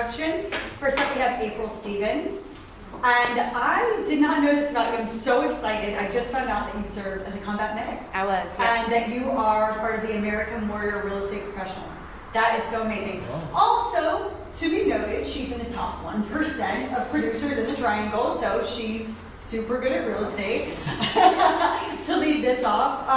introduction. First up, we have April Stevens. And I did not know this about you. I'm so excited. I just found out that you served as a combat medic. I was, yeah. And that you are part of the American Warrior Real Estate Professionals. That is so amazing. Wow. Also, to be noted, she's in the top 1% of producers in the Triangle, so she's super good at real estate. To lead this off,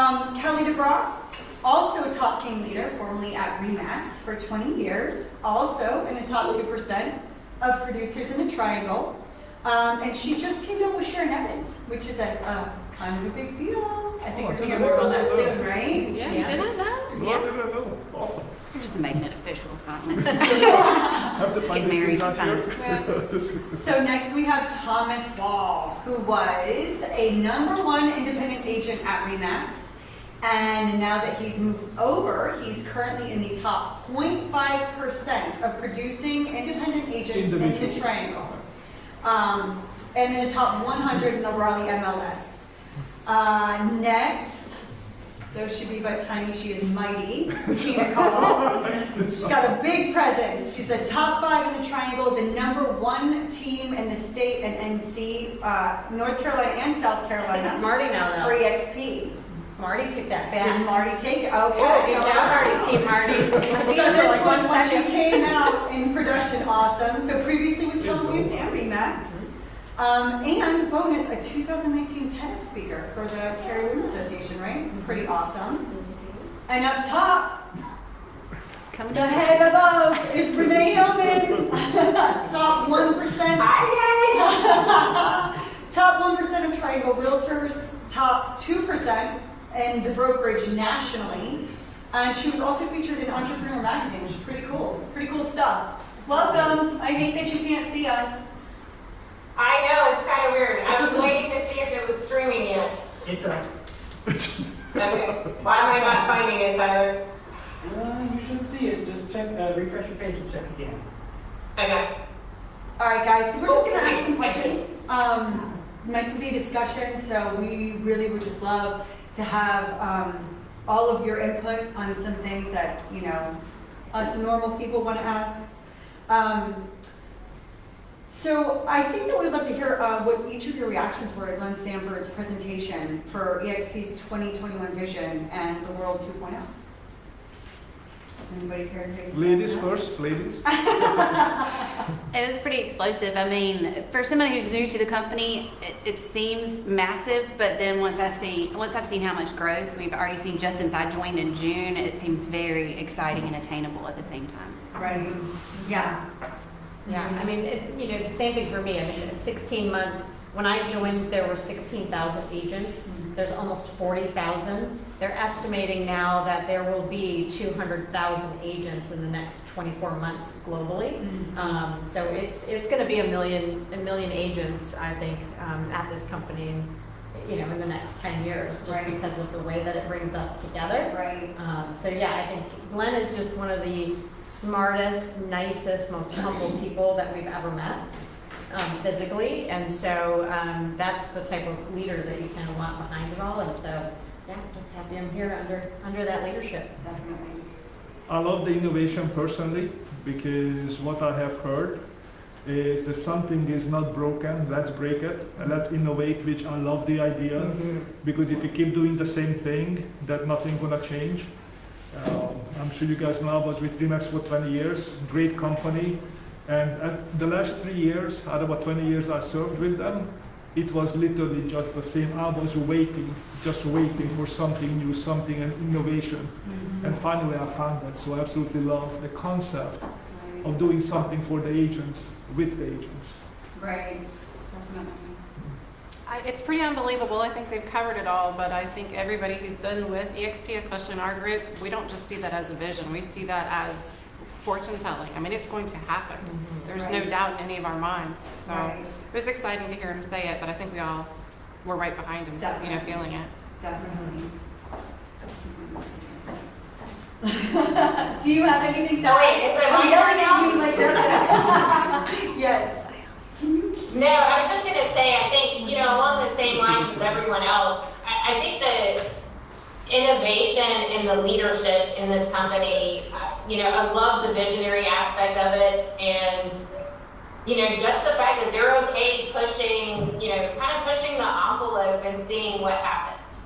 Kelly DeBrosse, also a top team leader, formerly at RE/MAX for 20 years, also in the top 2% of producers in the Triangle. And she just teamed up with Sharon Evans, which is a kind of a big deal. I think we're going to hear more about that soon, right? Yeah, you didn't know? No, I didn't know. Awesome. You're just making it official, finally. Have to find Get these married, things out here. So next we have Thomas Wohl, who was a #1 independent agent at RE/MAX. And now that he's moved over, he's currently in the top 0.5% of producing independent agents in the Triangle. And in the top 100 in the Raleigh MLS. Next, though she be but tiny, she is mighty. Tina Caul. She's got a big presence. She's the top 5 in the Triangle, the #1 team in the state and NC, North Carolina and South Carolina. It's Marti now, For though. EXP. Marti took that Did back. Marti take it? Oh, Okay. good job, Marti, Team Marti. So this was when she came out in production, awesome. So previously with Keller Williams and RE/MAX. And bonus, a 2019 TEDx speaker for the Carrier Women's Association, right? Pretty awesome. And up top, Coming the in. head above is Renee Hillman. Top 1%. Top 1% of Triangle Realtors, top 2% in the brokerage nationally. And she was also featured in Entrepreneur Magazine, which is pretty cool. Pretty cool stuff. Welcome. I hate that you can't see us. I know, it's kind of weird. I was waiting to see if it was streaming yet. It's a. Okay. Why am I not finding it, Tyler? You should see it. Just check, refresh your page and check again. Okay. All right, guys, so we're just going to ask some questions. Meant to be a discussion, so we really would just love to have all of your input on some things that, you know, us normal people want to ask. So I think that we'd love to hear what each of your reactions were at Lynn Sanford's presentation for EXP's 2021 vision and the World 2.0. Anybody care to take a stab Ladies at that? first, ladies. It was pretty explosive. I mean, for somebody who's new to the company, it seems massive, but then once I've seen how much growth we've already seen just since I joined in June, it seems very exciting and attainable at the same time. Right. Yeah. Yeah, I mean, the same thing for me. I mean, in 16 months, when I joined, there were 16,000 agents. There's almost 40,000. They're estimating now that there will be 200,000 agents in the next 24 months globally. So it's going to be a million agents, I think, at this company, in the next 10 years, just Right. because of the way that it brings us together. Right. So yeah, I think Glenn is just one of the smartest, nicest, most humble people that we've ever met physically, and so that's the type of leader that you kind of want behind it all. And so yeah, just happy I'm here under that leadership. Definitely. I love the innovation personally because what I have heard is that something is not broken, let's break it, and let's innovate, which I love the idea, because if you keep doing the same thing, that nothing gonna change. I'm sure you guys know I was with RE/MAX for 20 years, great company, and the last 3 years, out of about 20 years I served with them, it was literally just the same. I was just waiting for something new, something, an innovation. And finally I found that, so I absolutely love the concept of doing something for the agents, with the agents. Right. Definitely. It's pretty unbelievable. I think they've covered it all, but I think everybody who's been with EXP, especially in our group, we don't just see that as a vision. We see that as fortune telling. I mean, it's going to happen. There's no Right. doubt in any of our minds. So Right. it was exciting to hear him say it, but I think we all were right behind him, Definitely. feeling it. Definitely. Do you have anything to No, wait, is it I'm my yelling turn at now? you like you're Yes. No, I was just going to say, I think, along the same lines as everyone else, I think that innovation in the leadership in this company. You know, I love the visionary aspect of it, and you know, just the fact that they're okay pushing, you know, kind of pushing the envelope and seeing what happens.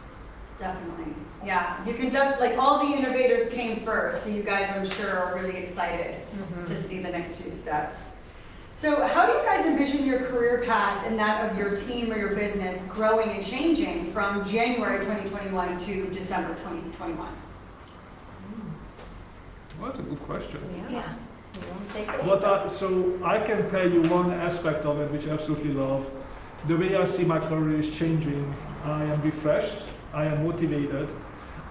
Definitely. Yeah, you can like all the innovators came first, so you guys, I'm sure, are really excited to see the next two steps. So how do you guys envision your career path and that of your team or your business growing and changing from January 2021 to December 2021? Well, that's a good question. Yeah. You wanna take it? So I can tell you one aspect of it which I absolutely love. The way I see my career is changing. I am refreshed. I am motivated.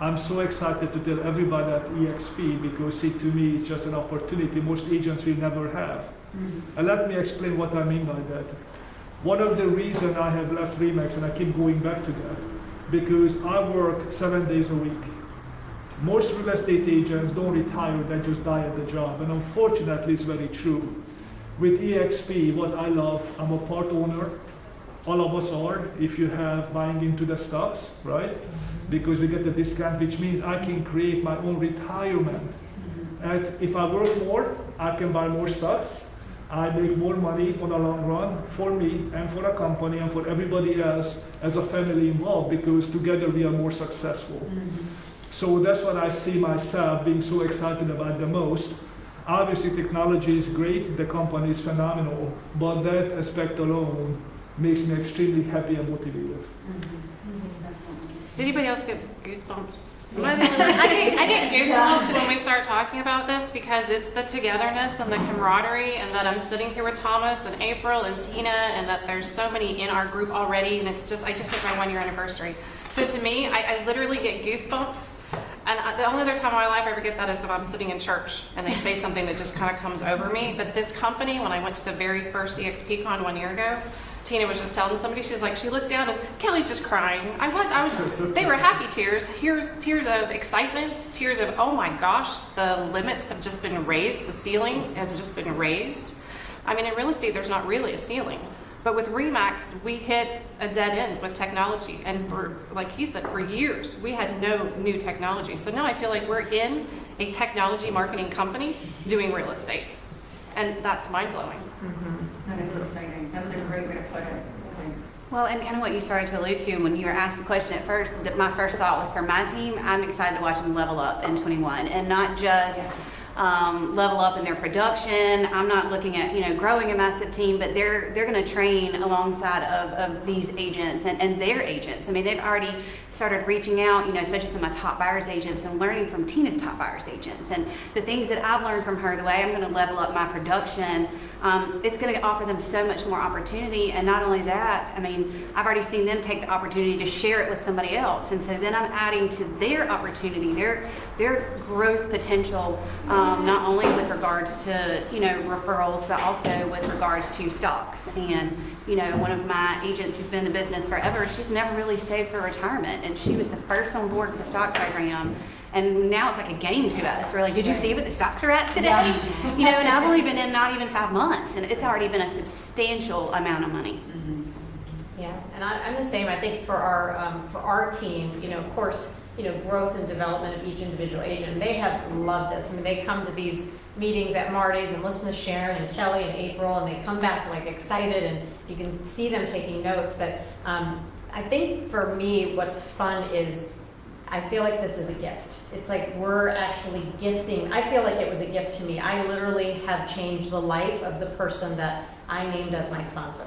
I'm so excited to tell everybody at EXP because see, to me, it's just an opportunity most agents will never have. And let me explain what I mean by that. One of the reasons I have left Remax, and I keep going back to that, because I work 7 days a week. Most real estate agents don't retire, they just die at the job. And unfortunately, it's very true. With EXP, what I love, I'm a part owner. All of us are, if you have buying into the stocks, right? Because we get a discount, which means I can create my own retirement. And if I work more, I can buy more stocks. I make more money on the long run for me and for a company and for everybody else as a family involved, because together we are more successful. So that's what I see myself being so excited about the most. Obviously, technology is great, the company is phenomenal, but that aspect alone makes me extremely happy and motivated. Did anybody else get goosebumps? Am I the only one? I get goosebumps when we start talking about this because it's the togetherness and the camaraderie, and that I'm sitting here with Thomas and April and Tina, and that there's so many in our group already, and it's just, I just hit my 1 year anniversary. So to me, I literally get goosebumps, and the only other time in my life I ever get that is if I'm sitting in church and they say something that just kind of comes over me. But this company, when I went to the very first EXP Con 1 year ago, Tina was just telling somebody, she's like, she looked down and Kelly's just crying. They were happy tears. Here's tears of excitement, tears of, oh my gosh, the limits have just been raised. The ceiling has just been raised. I mean, in real estate, there's not really a ceiling. But with Remax, we hit a dead end with technology. And for, like he said, for years, we had no new technology. So now I feel like we're in a technology marketing company doing real estate. And that's mind-blowing. That is exciting. That's a great way to put it. Well, and kind of what you started to allude to when you were asked the question at first, that my first thought was for my team, I'm excited to watch them level up in 21 and not just level up in their production. I'm not looking at, you know, growing a massive team, but they're going to train alongside of these agents and their agents. I mean, they've already started reaching out, you know, especially some of my top buyers agents, and learning from Tina's top buyers agents. And the things that I've learned from her, the way I'm going to level up my production, it's going to offer them so much more opportunity. And not only that, I mean, I've already seen them take the opportunity to share it with somebody else. And so then I'm adding to their opportunity, their growth potential, not only with regards to, you know, referrals, but also with regards to stocks. And, you know, one of my agents who's been in the business forever, she's never really saved for retirement. And she was the first on board with the stock program. And now it's like a game to us. We're like, did you see what the stocks are at today? You know, and I've only been in not even 5 months, and it's already been a substantial amount of money. Yeah, and I'm the same. I think for our team, you know, of course, you know, growth and development of each individual agent, they have loved this. I mean, they come to these meetings at Marti's and listen to Sharon and Kelly and April, and they come back like excited, and you can see them taking notes. But I think for me, what's fun is I feel like this is a gift. It's like we're actually gifting. I feel like it was a gift to me. I literally have changed the life of the person that I named as my sponsor,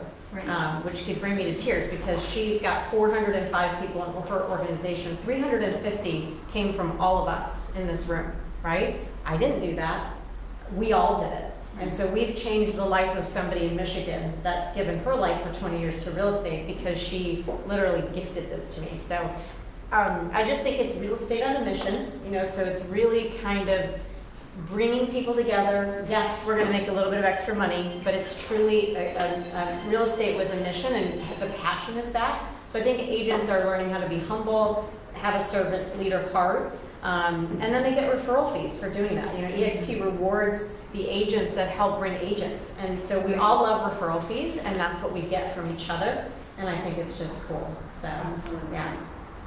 which could bring me to tears because she's got 405 people in her organization. 350 came from all of us in this room, right? I didn't do that. We all did it. And so we've changed the life of somebody in Michigan that's given her life for 20 years to real estate because she literally gifted this to me. So I just think it's real estate on a mission, you know, so it's really kind of bringing people together. Yes, we're going to make a little bit of extra money, but it's truly a real estate with a mission, and the passion is back. So I think agents are learning how to be humble, have a servant leader heart, and then they get referral fees for doing that. You know, EXP rewards the agents that help bring agents, and so we all love referral fees, and that's what we get from each other, and I think it's just cool. So, Absolutely. yeah.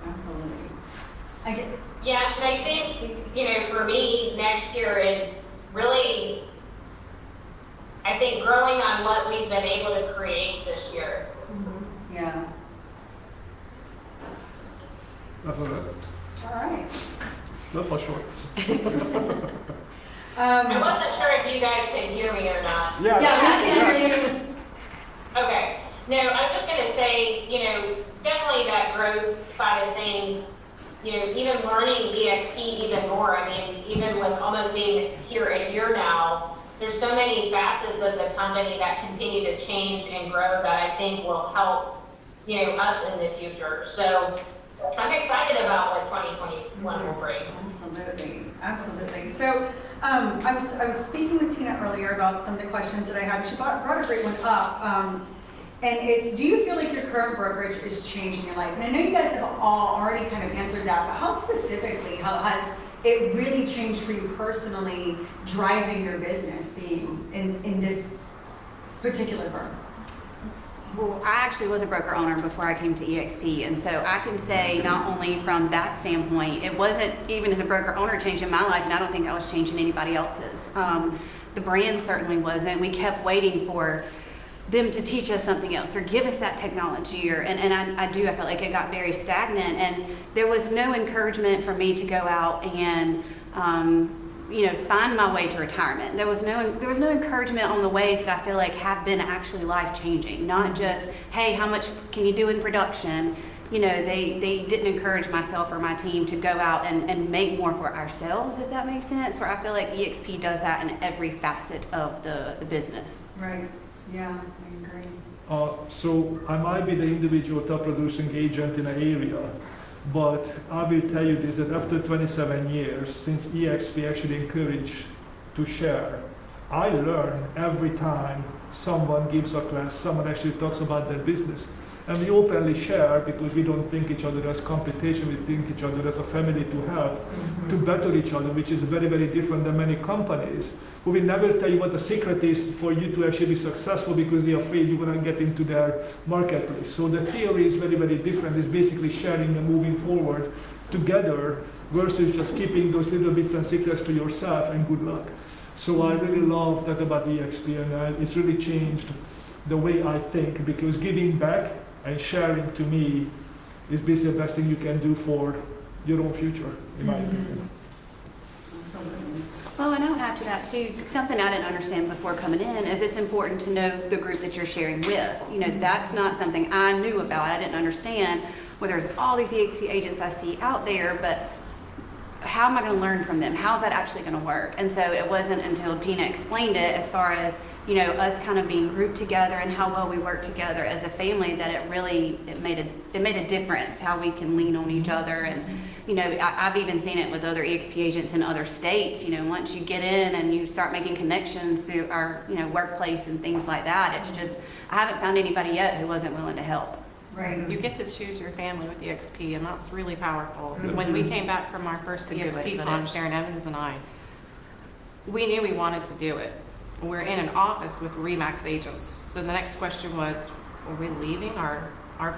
Absolutely. I get, Yeah, and I think, you know, for me, next year is really, I think, growing on what we've been able to create this year. yeah, That's all right. all right. Not for sure. I wasn't sure if you guys could hear me or not. Yes. Yeah, we can hear you. Okay. No, I was just going to say, you know, definitely that growth side of things, you know, even learning EXP even more. I mean, even with almost being here a year now, there's so many facets of the company that continue to change and grow that I think will help, you know, us in the future. So I'm excited about what 2021 will bring. Absolutely, absolutely. So I was speaking with Tina earlier about some of the questions that I had. She brought a great one up. And it's, do you feel like your current brokerage is changing your life? And I know you guys have all already kind of answered that, but how specifically, how has it really changed for you personally, driving your business, being in this particular firm? Well, I actually was a broker owner before I came to EXP, and so I can say not only from that standpoint, it wasn't even as a broker owner changing my life, and I don't think I was changing anybody else's. The brand certainly wasn't. We kept waiting for them to teach us something else or give us that technology, and I felt like it got very stagnant, and there was no encouragement for me to go out and you know, find my way to retirement. There was no encouragement on the ways that I feel like have been actually life changing. Not just, hey, how much can you do in production? You know, they didn't encourage myself or my team to go out and make more for ourselves, if that makes sense. Where I feel like EXP does that in every facet of the business. Right. Yeah, I agree. So I might be the individual top producing agent in an area, but I will tell you this, that after 27 years, since EXP actually encouraged to share, I learn every time someone gives a class, someone actually talks about their business. And we openly share because we don't think each other as competition, we think each other as a family to help, to better each other, which is very, very different than many companies who will never tell you what the secret is for you to actually be successful because they're afraid you're going to get into their marketplace. So the theory is very, very different. It's basically sharing and moving forward together versus just keeping those little bits and secrets to yourself and good luck. So I really love that about EXP, and it's really changed the way I think, because giving back and sharing to me is basically the best thing you can do for your own future, in my opinion. Absolutely. Well, and I'll add to that too, something I didn't understand before coming in is it's important to know the group that you're sharing with. You know, that's not something I knew about. I didn't understand. Well, there's all these EXP agents I see out there, but how am I going to learn from them? How's that actually going to work? And so it wasn't until Tina explained it as far as, you know, us kind of being grouped together and how well we work together as a family that it made a difference how we can lean on each other. And you know, I've even seen it with other EXP agents in other states. You know, once you get in and you start making connections through our, you know, workplace and things like that, it's just, I haven't found anybody yet who wasn't willing to help. Right. You get to choose your family with EXP, and that's really powerful. When we came back from our first EXP con, Sharon Evans and I, we knew we wanted to do it. We're in an office with RE/MAX agents. So the next question was, are we leaving our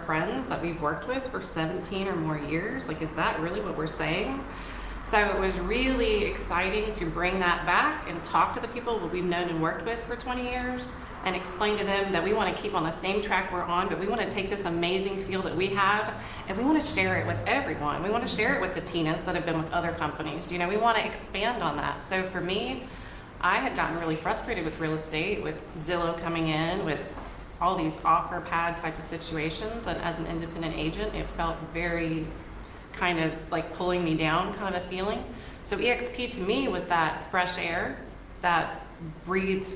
friends that we've worked with for 17 or more years? Like, is that really what we're saying? So it was really exciting to bring that back and talk to the people that we've known and worked with for 20 years and explain to them that we want to keep on the same track we're on, but we want to take this amazing feel that we have and we want to share it with everyone. We want to share it with the Tinas that have been with other companies. You know, we want to expand on that. So for me, I had gotten really frustrated with real estate, with Zillow coming in, with all these offer pad type of situations, and as an independent agent, it felt very kind of like pulling me down kind of a feeling. So EXP to me was that fresh air that breathed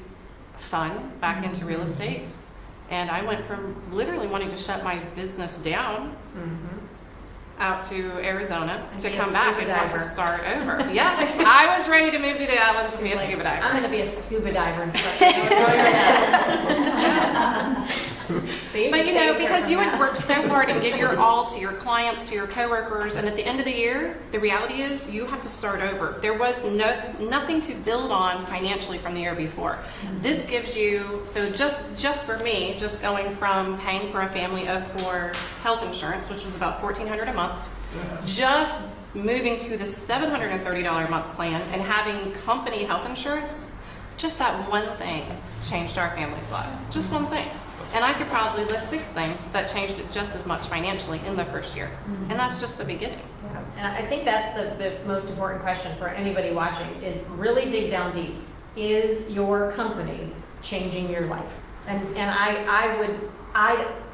fun back into real estate. And I went from literally wanting to shut my business down out to Arizona And to be a come back scuba and want to diver. start over. Yeah, I was ready to move to the islands to be a scuba diver. I'm going to be a scuba diver instructor. See, But we you know, saved her because from you would that. work so hard and give your all to your clients, to your coworkers, and at the end of the year, the reality is you have to start over. There was nothing to build on financially from the year before. This gives you, so just for me, just going from paying for a family of 4 health insurance, which was about $1,400 a month, just moving to the $730 a month plan and having company health insurance, just that one thing changed our family's lives. Just one thing. And I could probably list 6 things that changed it just as much financially in the first year. And that's just the beginning. Yeah. And I think that's the most important question for anybody watching is really dig down deep. Is your company changing your life? And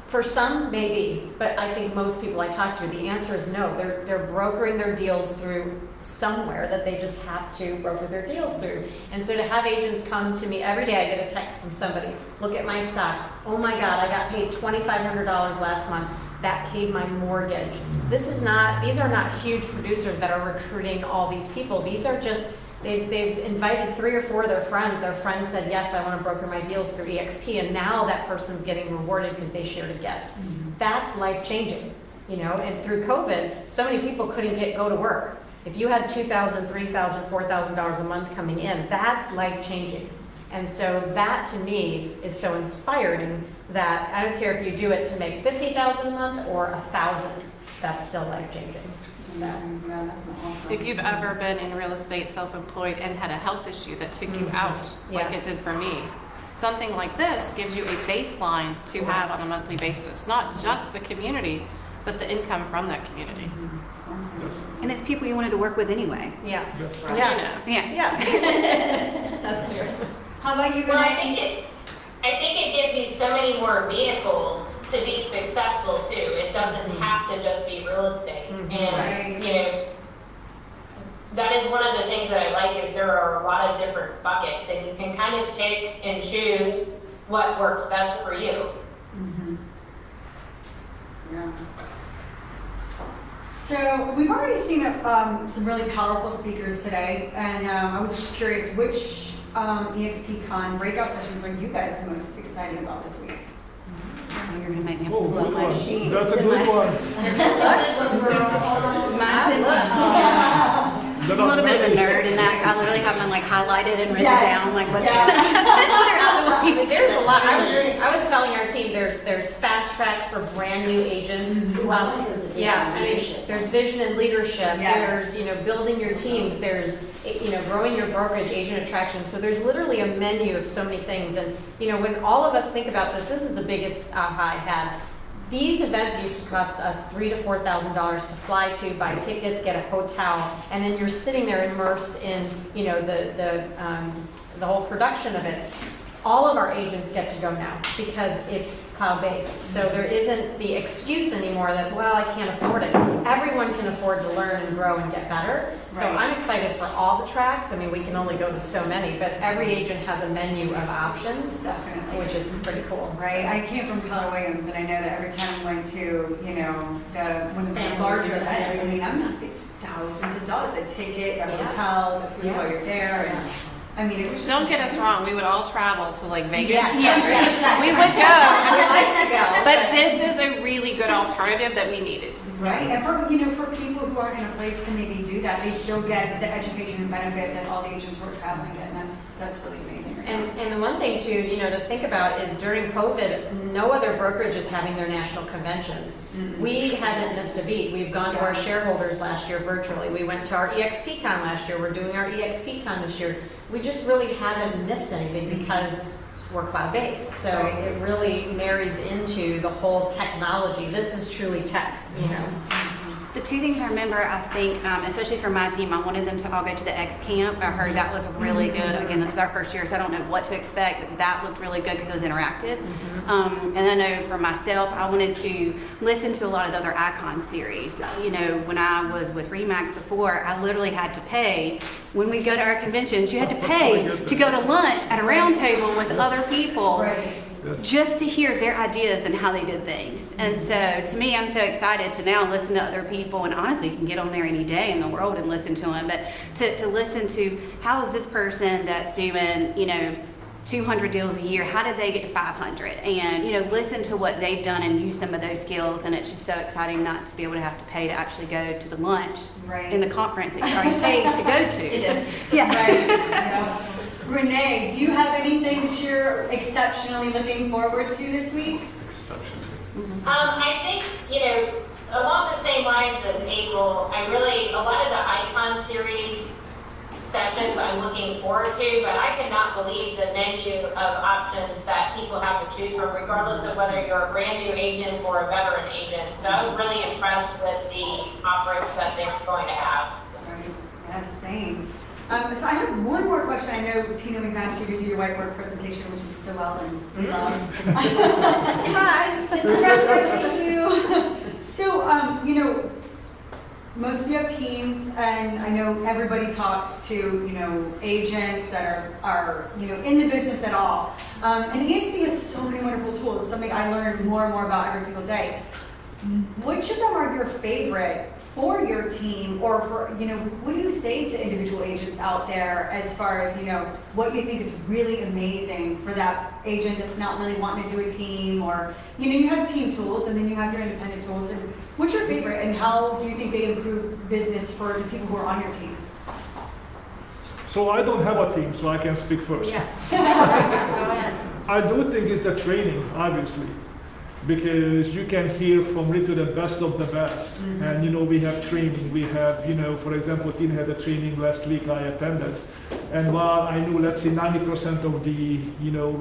for some maybe, but I think most people I talk to, the answer is no. They're brokering their deals through somewhere that they just have to broker their deals through. And so to have agents come to me every day, I get a text from somebody, look at my stock. Oh my God, I got paid $2,500 last month. That paid my mortgage. These are not huge producers that are recruiting all these people. These are just, they've invited 3 or 4 of their friends. Their friends said, yes, I want to broker my deals through EXP. And now that person's getting rewarded because they shared a gift. That's life changing, you know, and through COVID, so many people couldn't go to work. If you had $2,000, $3,000, $4,000 a month coming in, that's life changing. And so that to me is so inspiring that I don't care if you do it to make $50,000 a month or $1,000, that's still life changing. So, Yeah, that's awesome. If you've ever been in real estate, self-employed, and had a health issue that took you out, like it Yes. did for me, something like this gives you a baseline to have on a monthly basis. Not just the community, but the income from that community. And it's people you wanted to work with anyway. yeah. You Yeah. know. Yeah. Yeah. That's true. How about you, Well, Renee? I think it gives you so many more vehicles to be successful too. It doesn't have to just be real estate. And, you know, that is one of the things that I like is there are a lot of different buckets and you can kind of pick and choose what works best for you. Yeah. So we've already seen some really powerful speakers today, and I was just curious, which EXP Con breakout sessions are you guys the most excited about this week? You're gonna make me Oh, pull up good my one. sheet. That's a good one. Mine's in- I'm a little bit of a nerd in that, so I literally have mine like highlighted and written down like what's There's a lot. I was telling our team there's fast track for brand new agents. Yeah, I mean, there's vision and leadership. Yes. There's building your teams. There's growing your brokerage, agent attraction. So there's literally a menu of so many things. And when all of us think about this is the biggest aha I had. These events used to cost us $3,000 to $4,000 to fly to, buy tickets, get a hotel, and then you're sitting there immersed in the whole production of it. All of our agents get to go now because it's cloud-based. So there isn't the excuse anymore that, well, I can't afford it. Everyone can afford to learn and grow and get better. So Right. I'm excited for all the tracks. I mean, we can only go to so many, but every agent has a menu of options, Definitely. which is pretty cool. Right, I came from Keller Williams, and I know that every time we went to, one of the Family larger reunions. events, I mean, it's thousands of dollars, the ticket, the Yeah. hotel, the food Yeah. while you're there, and, I mean, it was just. Don't get us wrong, we would all travel to like Vegas. Yes. We would go. I'd like to go. But this is a really good alternative that we needed. Right, and for people who aren't in a place to maybe do that, they still get the education and benefit that all the agents who are traveling get, and that's really amazing right now. And the one thing too, to think about is during COVID, no other brokerage is having their national conventions. We haven't missed a beat. We've gone to our shareholders last year virtually. We went to our EXP Con last year. We're doing our EXP Con this year. We just really haven't missed anything because we're cloud-based. So it really marries into the whole technology. This is truly tech, The two things I remember, I think, especially for my team, I wanted them to all go to the X camp. I heard that was really good. Again, this is our first year, so I don't know what to expect, but that looked really good because it was interactive. And I know for myself, I wanted to listen to a lot of the other Icon series. When I was with Remax before, I literally had to pay. When we go to our conventions, you had to pay to go to lunch at a round table with other people. Right. Just to hear their ideas and how they did things. And so to me, I'm so excited to now listen to other people, and honestly, you can get on there any day in the world and listen to them, but to listen to how is this person that's doing, 200 deals a year. How did they get to 500? And, you know, listen to what they've done and use some of those skills. And it's just so exciting not to be able to have to pay to actually go to the lunch Right. in the conference that you already paid to go to. Yeah. Right. Yeah. Renee, do you have anything that you're exceptionally looking forward to this week? I think, along the same lines as April, a lot of the Icon series sessions I'm looking forward to, but I cannot believe the menu of options that people have to choose from, regardless of whether you're a brand new agent or a veteran agent. So I was really impressed with the offerings that they're going to have. Right. Yes, same. So I have one more question. I know, Tina, we've asked you to do your whiteboard presentation, which you did so well, and we love. Surprise! Surprise, thank you. So, most of you have teams, and I know everybody talks to, agents that are in the business at all. And EXP has so many wonderful tools, something I learn more and more about every single day. Which of them are your favorite for your team, or for, what do you say to individual agents out there as far as, what you think is really amazing for that agent that's not really wanting to do a team, or, you have team tools and then you have your independent tools, and what's your favorite and how do you think they improve business for the people who are on your team? So I don't have a team, so I can speak first. Yeah. Go ahead. I do think it's the training, obviously, because you can hear from really the best of the best. Mm-hmm. And we have training. We have, for example, Tina had a training last week I attended. And while I knew, let's say 90% of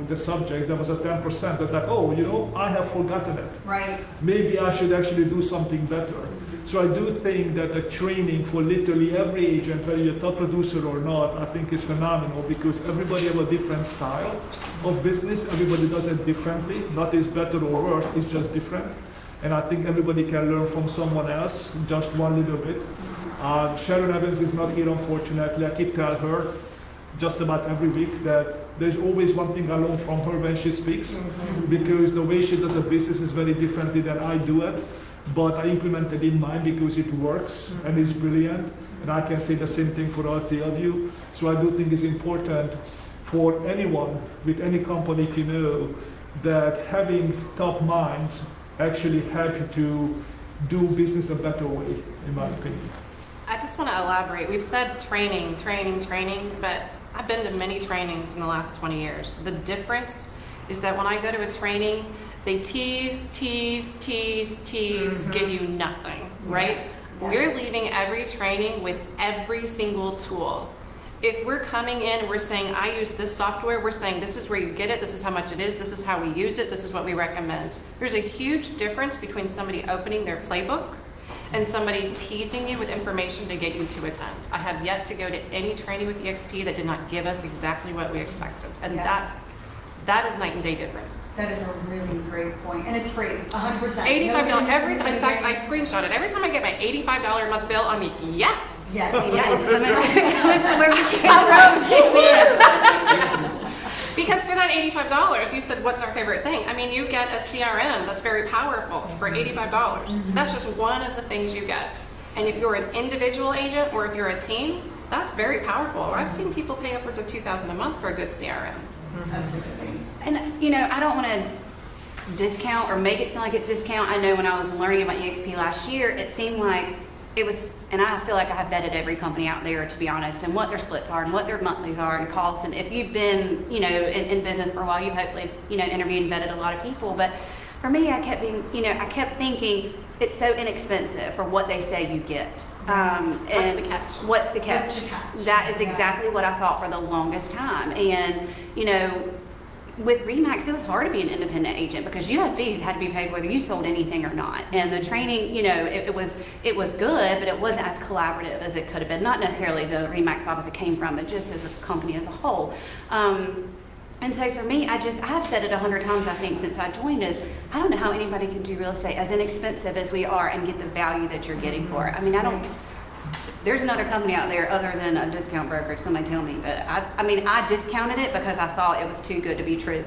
the subject, there was a 10% that's like, oh, I have forgotten it. Right. Maybe I should actually do something better. So I do think that the training for literally every agent, whether you're a top producer or not, I think is phenomenal, because everybody have a different style of business. Everybody does it differently. Not is better or worse, it's just different. And I think everybody can learn from someone else, just one little bit. Sharon Evans is not here, unfortunately. I keep telling her just about every week that there's always one thing I learn from her when she speaks, because the way she does a business is very differently than I do it. But I implemented in mine because it works and is brilliant. And I can say the same thing for all three of you. So I do think it's important for anyone with any company to know that having top minds actually help you to do business a better way, in my opinion. I just want to elaborate. We've said training, but I've been to many trainings in the last 20 years. The difference is that when I go to a training, they tease, give you nothing, right? Yes. We're leaving every training with every single tool. If we're coming in and we're saying, I use this software, we're saying this is where you get it, this is how much it is, this is how we use it, this is what we recommend. There's a huge difference between somebody opening their playbook and somebody teasing you with information to get you to attend. I have yet to go to any training with EXP that did not give us exactly what we expected. And Yes. that is night and day difference. That is a really great point, and it's free, 100%. $85 every time. In fact, I screenshot it. Every time I get my $85 a month bill, I'm like, yes. Yes. Yes, coming from where we came from. Because for that $85, you said, what's our favorite thing? I mean, you get a CRM that's very powerful for $85. That's just one of the things you get. And if you're an individual agent or if you're a team, that's very powerful. I've seen people pay upwards of $2,000 a month for a good CRM. Absolutely. And, I don't want to discount or make it sound like it's discount. I know when I was learning about EXP last year, it seemed like it was, and I feel like I have vetted every company out there, to be honest, and what their splits are and what their monthlies are and costs. And if you've been, in business for a while, you've hopefully, interviewed and vetted a lot of people. But for me, I kept thinking it's so inexpensive for what they say you get. And What's the catch? What's the catch? What's the catch? That is exactly what I thought for the longest time. And, with RE/MAX, it was hard to be an independent agent because you had fees that had to be paid whether you sold anything or not. And the training, it was good, but it wasn't as collaborative as it could have been. Not necessarily the RE/MAX office it came from, but just as a company as a whole. And so for me, I've said it 100 times, I think, since I joined, is I don't know how anybody can do real estate as inexpensive as we are and get the value that you're getting for it. I mean, there's another company out there other than a discount brokerage, somebody tell me, but I discounted it because I thought it was too good to be true.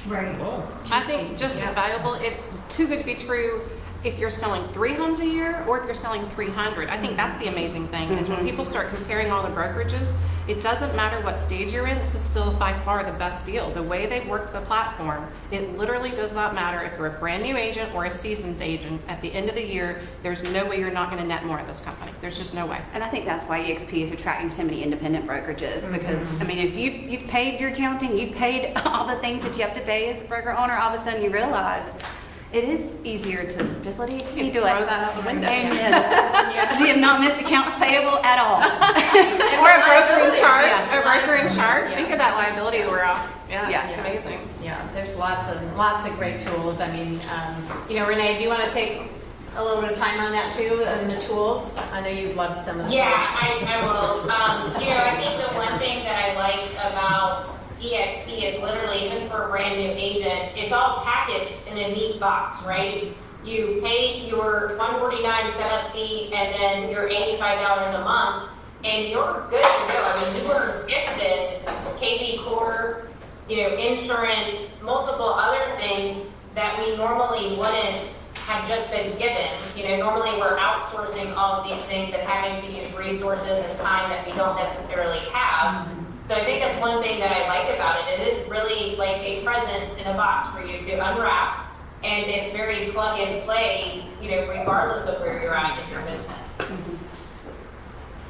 Right. Oh. I think just as valuable, it's too good to be true if you're selling 3 homes a year or if you're selling 300. I think that's the amazing thing is when people start comparing all the brokerages, it doesn't matter what stage you're in, this is still by far the best deal. The way they've worked the platform, it literally does not matter if you're a brand new agent or a seasoned agent. At the end of the year, there's no way you're not going to net more at this company. There's just no way. And I think that's why EXP is attracting so many independent brokerages because, I mean, if you've paid your accounting, you've paid all the things that you have to pay as a broker owner, all of a sudden you realize it is easier to just let EXP do it. Throw that out the window. And we have not missed accounts payable at all. Or a broker in charge. Yeah. A broker in charge. Think of that liability we're off. Yeah, Yes. it's amazing. Yeah, there's lots of great tools. I mean, you know, Renee, do you want to take a little bit of time on that too, and the tools? I know you've loved some of the Yeah, tools. I will. You know, I think the one thing that I like about EXP is literally, even for a brand new agent, it's all packaged in a neat box, right? You pay your $149 setup fee and then your $85 a month, and you're good to go. I mean, you were gifted KV Core, you know, insurance, multiple other things that we normally wouldn't have just been given. You know, normally we're outsourcing all of these things and having to use resources and time that we don't necessarily have. So I think that's one thing that I like about it. It is really like a present in a box for you to unwrap, and it's very plug and play, you know, regardless of where you're at in your business.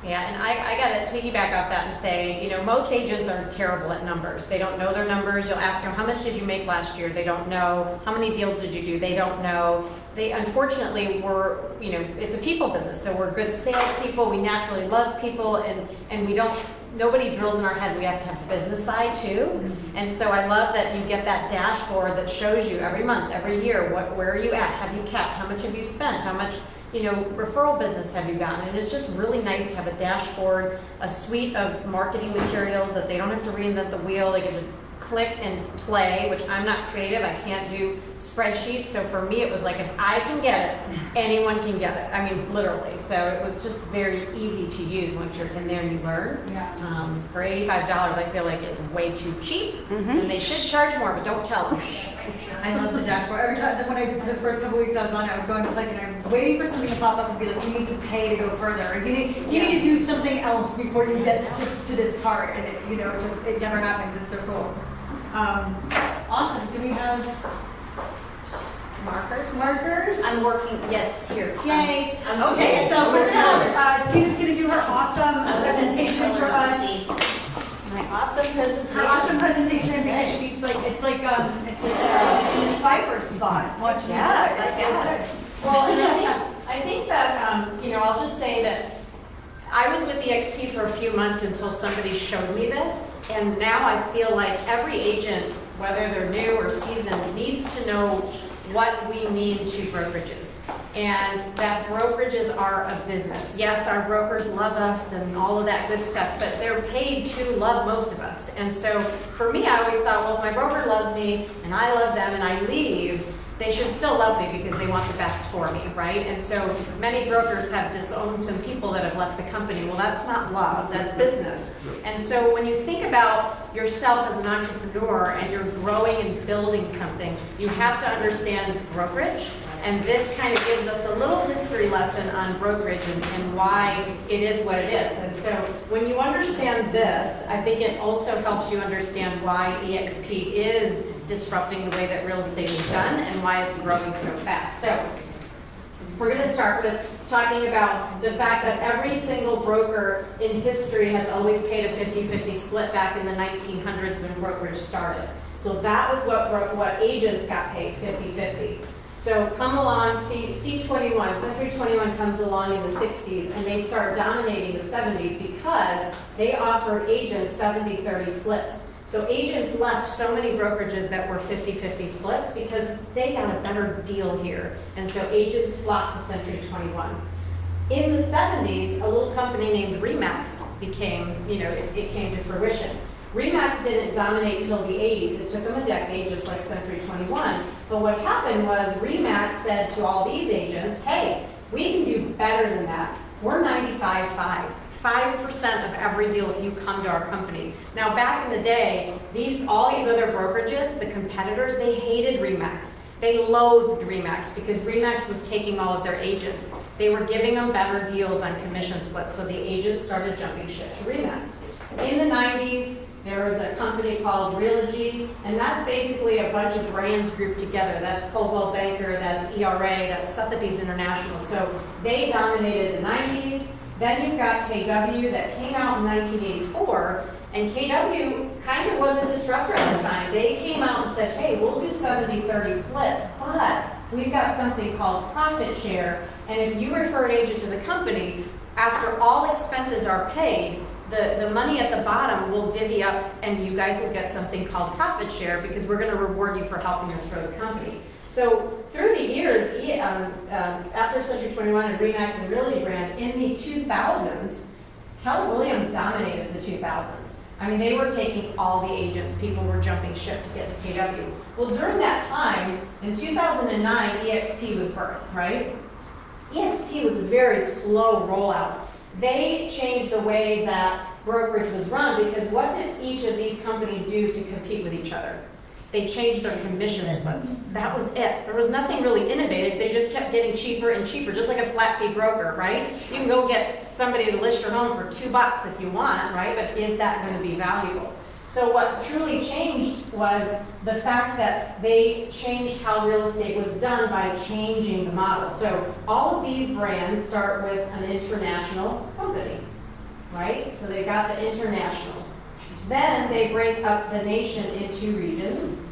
Yeah, and I got to piggyback off that and say, you know, most agents are terrible at numbers. They don't know their numbers. You'll ask them, how much did you make last year? They don't know. How many deals did you do? They don't know. They, unfortunately, you know, it's a people business, so we're good salespeople. We naturally love people, and we don't, nobody drills in our head. We have to have the business side too. And so I love that you get that dashboard that shows you every month, every year, where are you at? Have you kept? How much have you spent? How much, you know, referral business have you gotten? And it's just really nice to have a dashboard, a suite of marketing materials that they don't have to reinvent the wheel. They can just click and play, which I'm not creative. I can't do spreadsheets. So for me, it was like, if I can get it, anyone can get it. I mean, literally. So it was just very easy to use once you're in there and you learn. Yeah. For $85, I feel like it's way too cheap. And they should charge more, but don't tell them. I love the dashboard. Every time, the first couple weeks I was on it, I would go and click and I was waiting for something to pop up and be like, you need to pay to go further. Or you need to do something else before you get to this part. And it, you know, it never happens. It's so cool. Awesome. Do we have markers? I'm working, yes, here. Yay. Okay, so we're Tina's going to do her awesome presentation for us. My awesome presentation. Her awesome presentation because she's like, it's like a Fiverr spot watching you. Yes, I guess. Well, and I think that, you know, I'll just say that I was with EXP for a few months until somebody showed me this. And now I feel like every agent, whether they're new or seasoned, needs to know what we mean to brokerages. And that brokerages are a business. Yes, our brokers love us and all of that good stuff, but they're paid to love most of us. And so for me, I always thought, well, if my broker loves me and I love them and I leave, they should still love me because they want the best for me, right? And so many brokers have disowned some people that have left the company. Well, that's not love, that's business. And so when you think about yourself as an entrepreneur and you're growing and building something, you have to understand brokerage. And this kind of gives us a little history lesson on brokerage and why it is what it is. And so when you understand this, I think it also helps you understand why EXP is disrupting the way that real estate is done and why it's growing so fast. So we're going to start with talking about the fact that every single broker in history has always paid a 50-50 split back in the 1900s when brokerage started. So that was what agents got paid, 50-50. So come along, C21, Century 21 comes along in the 60s, and they start dominating the 70s because they offered agents 70-30 splits. So agents left so many brokerages that were 50-50 splits because they got a better deal here. And so agents flocked to Century 21. In the 70s, a little company named RE/MAX became, you know, it came to fruition. RE/MAX didn't dominate till the 80s. It took them a decade, just like Century 21. But what happened was RE/MAX said to all these agents, hey, we can do better than that. We're 95.5. 5% of every deal if you come to our company. Now, back in the day, all these other brokerages, the competitors, they hated RE/MAX. They loathed RE/MAX because RE/MAX was taking all of their agents. They were giving them better deals on commission splits, so the agents started jumping ship to RE/MAX. In the 90s, there was a company called Raleigh, and that's basically a bunch of brands grouped together. That's Coldwell Banker, that's ERA, that's Sotheby's International. So they dominated the 90s. Then you've got KW that came out in 1984, and KW kind of was a disruptor at the time. They came out and said, hey, we'll do 70-30 splits, but we've got something called profit share, and if you refer an agent to the company, after all expenses are paid, the money at the bottom will divvy up and you guys will get something called profit share because we're going to reward you for helping us grow the company. So through the years, after Century 21 and RE/MAX and Realty brand, in the 2000s, Keller Williams dominated the 2000s. I mean, they were taking all the agents. People were jumping ship to get to KW. Well, during that time, in 2009, EXP was birthed, right? EXP was a very slow rollout. They changed the way that brokerage was run because what did each of these companies do to compete with each other? They changed their commission splits. That was it. There was nothing really innovative. They just kept getting cheaper and cheaper, just like a flat fee broker, right? You can go get somebody to list your home for $2 if you want, right? But is that going to be valuable? So what truly changed was the fact that they changed how real estate was done by changing the model. So all of these brands start with an international company, right? So they got the international. Then they break up the nation into regions.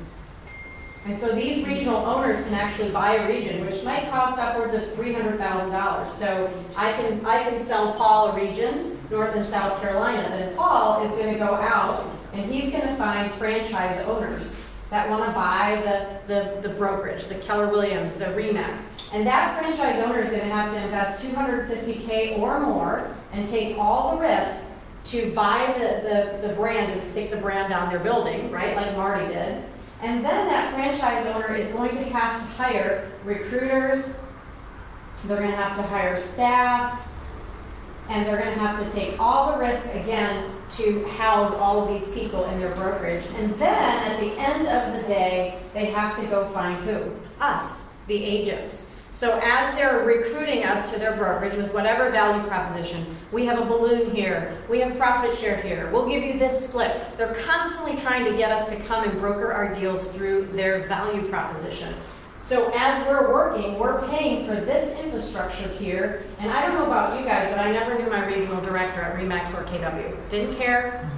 And so these regional owners can actually buy a region, which might cost upwards of $300,000. So I can sell Paul a region, North and South Carolina. Then Paul is going to go out and he's going to find franchise owners that want to buy the brokerage, the Keller Williams, the RE/MAX. And that franchise owner is going to have to invest $250K or more and take all the risk to buy the brand and stick the brand on their building, right, like Marti did. And then that franchise owner is going to have to hire recruiters, they're going to have to hire staff, and they're going to have to take all the risk again to house all of these people in their brokerage. And then at the end of the day, they have to go find who? Us, the agents. So as they're recruiting us to their brokerage with whatever value proposition, we have a balloon here, we have profit share here, we'll give you this split. They're constantly trying to get us to come and broker our deals through their value proposition. So as we're working, we're paying for this infrastructure here, and I don't know about you guys, but I never knew my regional director at RE/MAX or KW. Didn't care,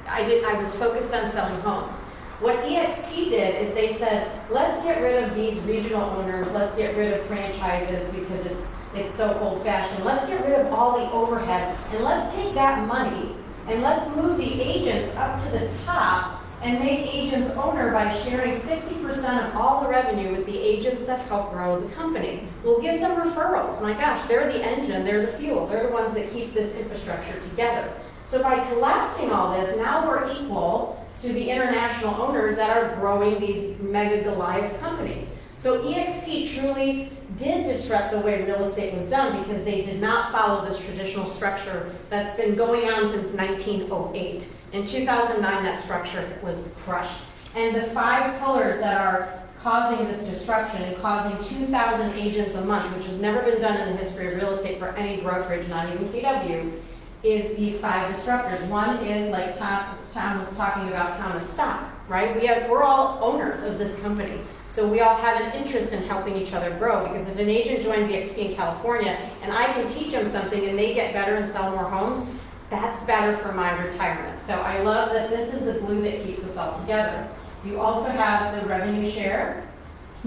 I was focused on selling homes. What EXP did is they said, let's get rid of these regional owners, let's get rid of franchises because it's so old-fashioned. Let's get rid of all the overhead, and let's take that money and let's move the agents up to the top and make agents owner by sharing 50% of all the revenue with the agents that help grow the company. We'll give them referrals. My gosh, they're the engine, they're the fuel, they're the ones that keep this infrastructure together. So by collapsing all this, now we're equal to the international owners that are growing these mega Goliath companies. So EXP truly did disrupt the way real estate was done because they did not follow this traditional structure that's been going on since 1908. In 2009, that structure was crushed. And the 5 pillars that are causing this disruption and causing 2,000 agents a month, which has never been done in the history of real estate for any brokerage, not even KW, is these 5 disruptors. One is, like Tom was talking about, Thomas stock, right? We're all owners of this company. So we all have an interest in helping each other grow, because if an agent joins EXP in California and I can teach them something and they get better and sell more homes, that's better for my retirement. So I love that this is the glue that keeps us all together. You also have the revenue share,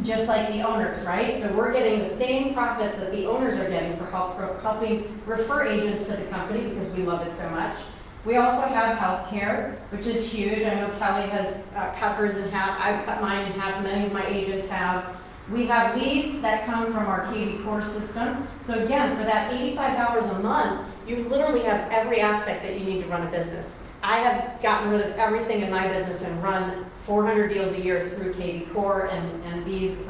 just like the owners, right? So we're getting the same profits that the owners are getting for helping refer agents to the company because we love it so much. We also have healthcare, which is huge. I know Kelly has cut hers in half. I've cut mine in half. Many of my agents have. We have leads that come from our KV core system. So again, for that $85 a month, you literally have every aspect that you need to run a business. I have gotten rid of everything in my business and run 400 deals a year through KV Core and these,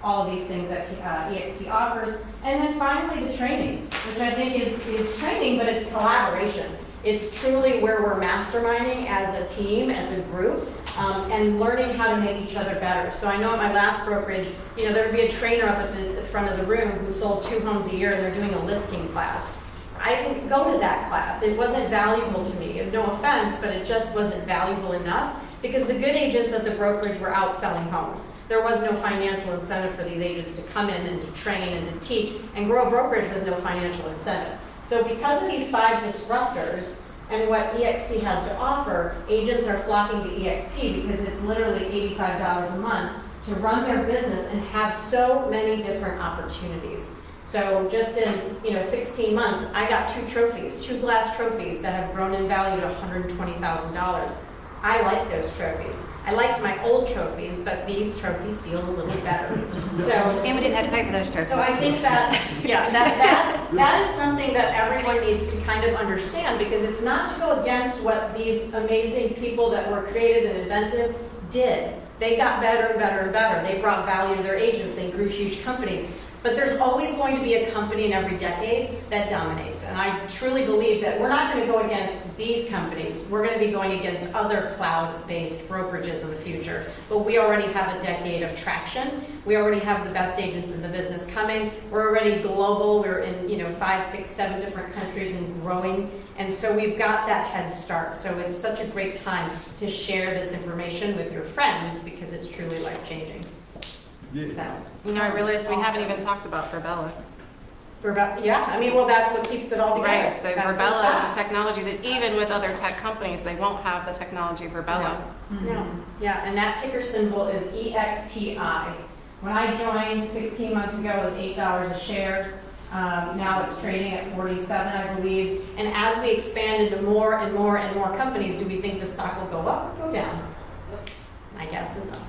all of these things that EXP offers. And then finally the training, which I think is training, but it's collaboration. It's truly where we're masterminding as a team, as a group, and learning how to make each other better. So I know at my last brokerage, there would be a trainer up at the front of the room who sold 2 homes a year, and they're doing a listing class. I didn't go to that class. It wasn't valuable to me. No offense, but it just wasn't valuable enough because the good agents at the brokerage were out selling homes. There was no financial incentive for these agents to come in and to train and to teach and grow a brokerage with no financial incentive. So because of these 5 disruptors and what EXP has to offer, agents are flocking to EXP because it's literally $85 a month to run their business and have so many different opportunities. So just in 16 months, I got 2 trophies, 2 glass trophies that have grown in value to $120,000. I like those trophies. I liked my old trophies, but these trophies feel a little better. So, And we didn't have to pay for those trophies. so I think that, yeah, that is something that everyone needs to kind of understand because it's not to go against what these amazing people that were creative and inventive did. They got better and better and better. They brought value to their agents. They grew huge companies. But there's always going to be a company in every decade that dominates. And I truly believe that we're not going to go against these companies. We're going to be going against other cloud-based brokerages in the future. But we already have a decade of traction. We already have the best agents in the business coming. We're already global. We're in 5, 6, 7 different countries and growing. And so we've got that head start. So it's such a great time to share this information with your friends because it's truly life-changing. Yeah. So, I realized we haven't even talked about Verbella. that's what keeps it all together. Right, so That's the Verbella stuff. is a technology that even with other tech companies, they won't have the technology Verbella. No, yeah, and that ticker symbol is EXPI. When I joined 16 months ago, it was $8 a share. Now it's trading at 47, I believe. And as we expand into more and more and more companies, do we think the stock will go up or go down? My guess is up.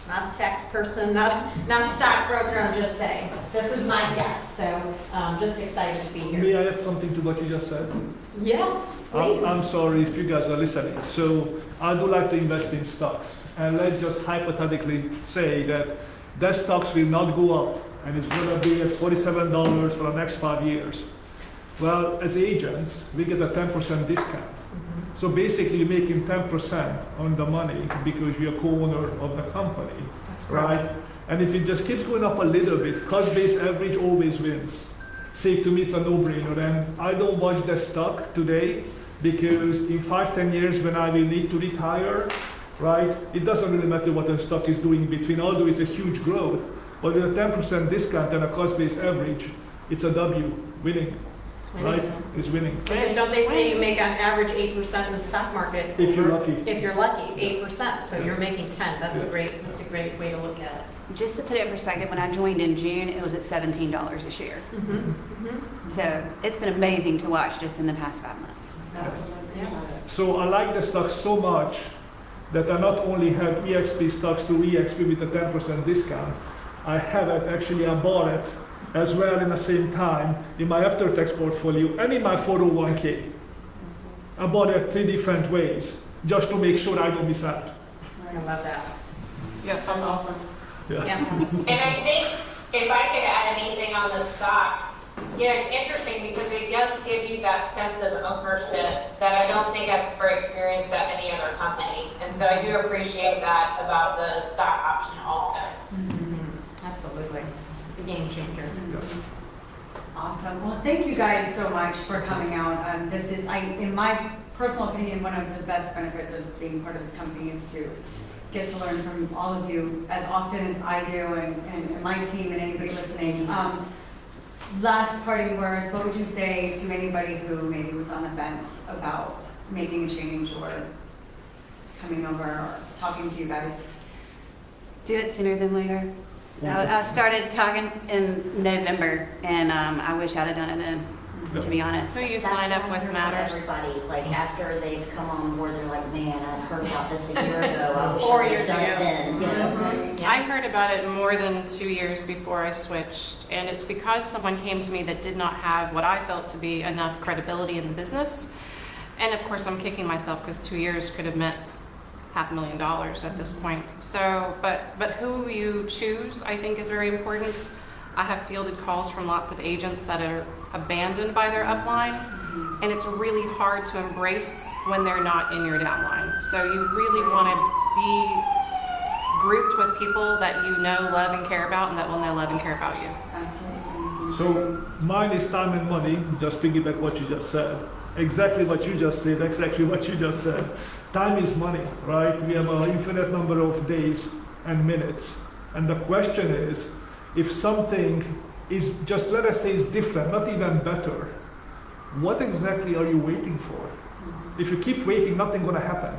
Not a tax person, not a stockbroker, I'm just saying. This is my guess, so just excited to be May here. I add something to what you just said? Yes, please. I'm sorry if you guys are listening. So I do like to invest in stocks. And let's just hypothetically say that stocks will not go up and it's going to be at $47 for the next 5 years. Well, as agents, we get a 10% discount. So basically, you're making 10% on the money because you're co-owner of the company, That's right? And if it just keeps going up a little bit, cost-based average always wins. Say, to me, it's a no-brainer. And I don't watch the stock today because in 5, 10 years when I will need to retire, right, it doesn't really matter what the stock is doing in between, although it's a huge growth. But with a 10% discount and a cost-based average, it's a W, winning. Right? It's winning. Because don't they say you make on average 8% in the stock market? If you're lucky. If you're lucky, 8%, so you're Yes. making 10. That's a Yes. great way to look at it. Just to put it in perspective, when I joined in June, it was at $17 a share. So it's been amazing to watch just in the past 5 months. Absolutely. So I like the stock so much that I not only have EXP stocks through EXP with a 10% discount, I have it, actually I bought it as well in the same time in my after-tax portfolio and in my 401k. I bought it 3 different ways just to make sure I don't miss out. I love that. Yeah, That's awesome. Yeah. Yeah. And I think if I could add anything on the stock, it's interesting because it does give you that sense of ownership that I don't think I've ever experienced at any other company. And so I do appreciate that about the stock option also. Absolutely. It's a game changer. Awesome. Well, thank you guys so much for coming out. This is, in my personal opinion, one of the best benefits of being part of this company is to get to learn from all of you as often as I do and my team and anybody listening. Last parting words, what would you say to anybody who maybe was on the fence about making a change or coming over or talking to you guys? Do it sooner than later. I started talking in November, and I wish I'd have done it then, to be honest. Who you That's sign up what I with heard from matters. Everybody, like after they've come on board, they're like, man, I heard about this a year ago. I wish 4 I had years done it ago. then. You know? I heard about it more than 2 years before I switched, and it's because someone came to me that did not have what I felt to be enough credibility in the business. And of course, I'm kicking myself because 2 years could have meant $500,000 at this point. So, but who you choose, I think, is very important. I have fielded calls from lots of agents that are abandoned by their upline, And it's really hard to embrace when they're not in your downline. So you really want to be grouped with people that you know, love, and care about, and that will know, love, and care about you. Absolutely. So mine is time and money, just piggyback what you just said. Exactly what you just said, exactly what you just said. Time is money, right? We have an infinite number of days and minutes. And the question is, if something is just, let us say, is different, not even better, what exactly are you waiting for? If you keep waiting, nothing's gonna happen,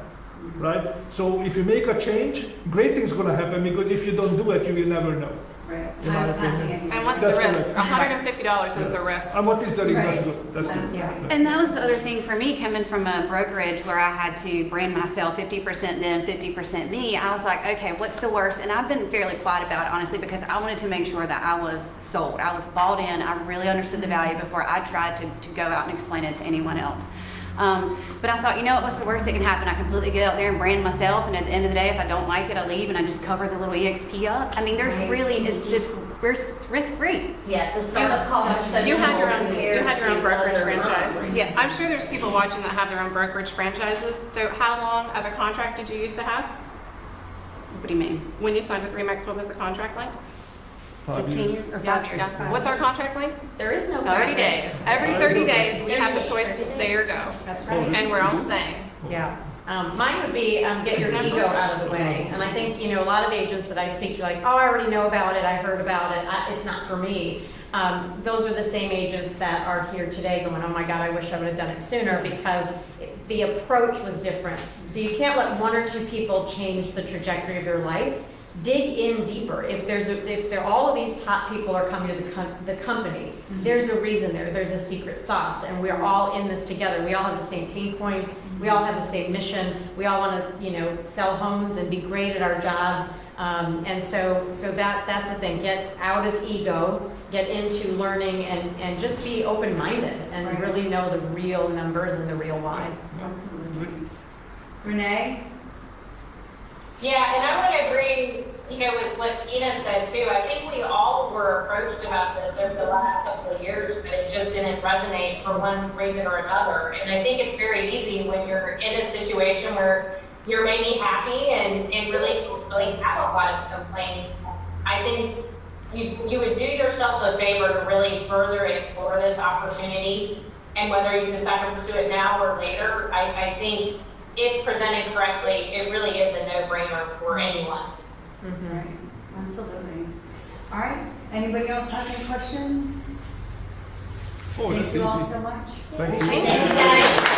right? So if you make a change, great thing's gonna happen, because if you don't do it, you will never know. Right. In my Time's passing opinion. anyway. And what's the That's risk? correct. $150 is the risk. And what is the Right. investment? That's good. Yeah. And that was the other thing for me, coming from a brokerage where I had to brand myself 50% them, 50% me. I was like, okay, what's the worst? And I've been fairly quiet about it, honestly, because I wanted to make sure that I was sold. I was bought in. I really understood the value before I tried to go out and explain it to anyone else. But I thought, you know what's the worst that can happen? I completely get out there and brand myself, and at the end of the day, if I don't like it, I leave and I just cover the little EXP up. I mean, there's really, it's risk-free. Yeah, the startup costs are so You had your own, minimal you had your own compared to brokerage other franchise. offerings. Yes. I'm sure there's people watching that have their own brokerage franchises. So how long of a contract did you used to have? What do you mean? When you signed with Remax, what was the contract length? 5 15 years. years or Yeah, 5 years? yeah. What's our contract length? There is no. 30 days. Every 30 days, we have the choice to stay or go. That's right. And we're all staying. Yeah. Mine would be get your ego out of the way. And I think, a lot of agents that I speak to are like, oh, I already know about it, I heard about it, it's not for me. Those are the same agents that are here today going, oh my God, I wish I would have done it sooner, because the approach was different. So you can't let one or two people change the trajectory of your life. Dig in deeper. If all of these top people are coming to the company, there's a reason there. There's a secret sauce, and we're all in this together. We all have the same pain points. We all have the same mission. We all want to, sell homes and be great at our jobs. And so that's the thing. Get out of ego, get into learning, and just be open-minded and Right. really know the real numbers and the real why. Absolutely. Renee? Yeah, and I would agree, with what Tina said too. I think we all were approached about this over the last couple of years, but it just didn't resonate for one reason or another. And I think it's very easy when you're in a situation where you're maybe happy and really have a lot of complaints. I think you would do yourself a favor to really further explore this opportunity, and whether you decide to pursue it now or later, I think if presented correctly, it really is a no-brainer for anyone. Right. Absolutely. All right. Anybody else have any questions? Oh, Thank that's you all easy. so much. Thank you. Thank you, guys.